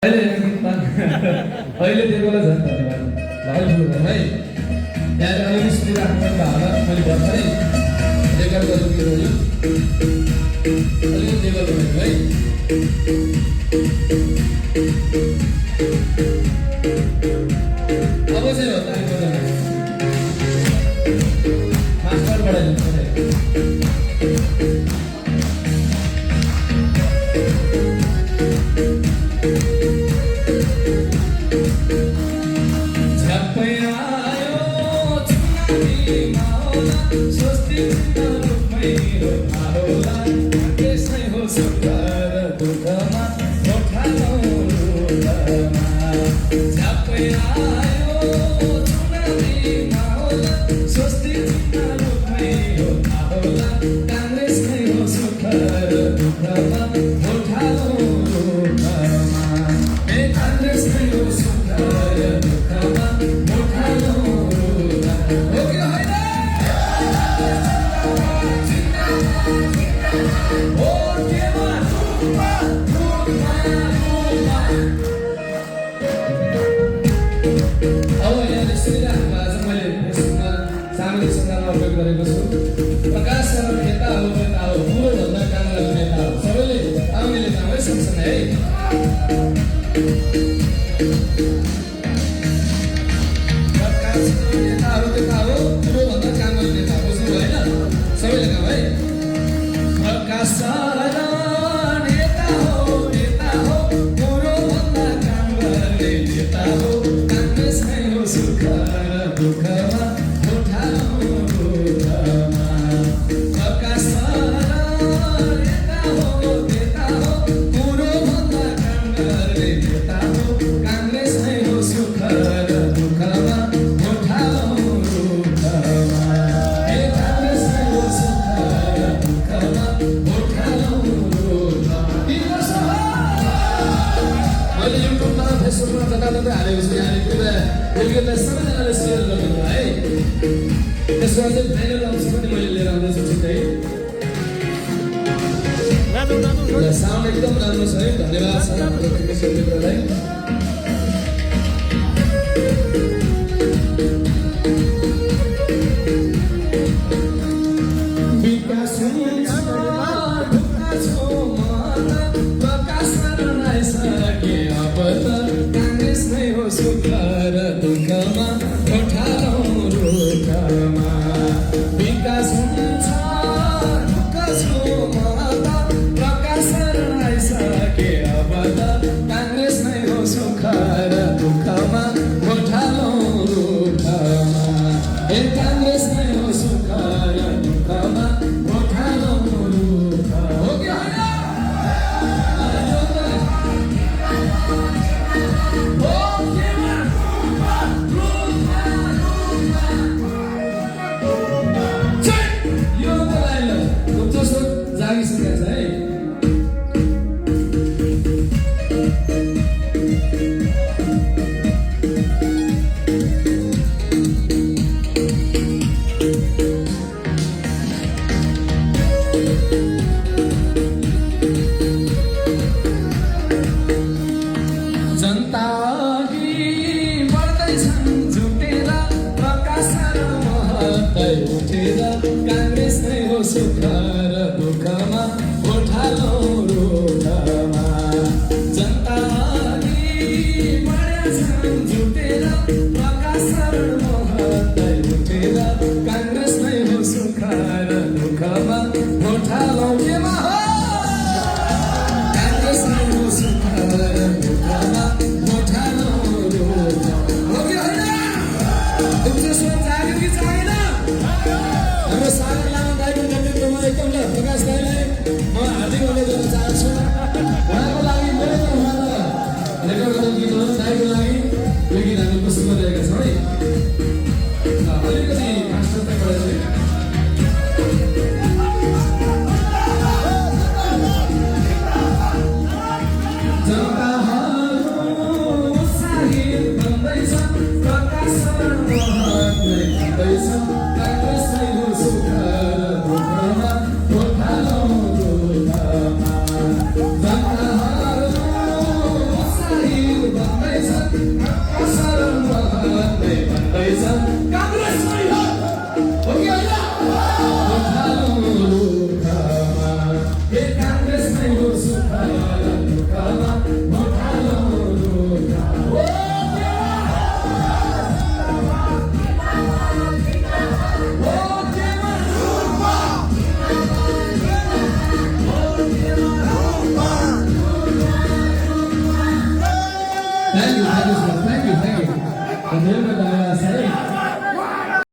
अहिले गीतमा अहिले दिएकोलाई झन् धन्यवाद भाइ बोल्नु है यहाँ अलिकति सुनिराख्नु होला मैले भर्खरै रेकर्ड गरेको गीत हो यो अलिकति लेभल भयो है अब चाहिँ हो ताली बजाउनु मास्टर बढाइदिनु प्रकाश सर नेता हो पुरो भन्दा काम गर्ने नेता हो सबैले आउने नेता है सँगसँगै है प्रकाश नेता हो पुरो भन्दा काम गर्ने नेता बुझ्नु होइन सबैले काम है प्रकाश सर नेता हो पुरो भन्दा काम गर्ने नेता हो काङ्ग्रेसमै हो सुख र दुःखमा हालेको छु यहाँ सबैजनाले सेयर गरिदिनु है त्यसमा चाहिँ फाइनल अंश पनि मैले लिएर आउँदैछु छिट्टै साउन्ड एकदम राम्रो छ है धन्यवाद छ मित्रलाई जनता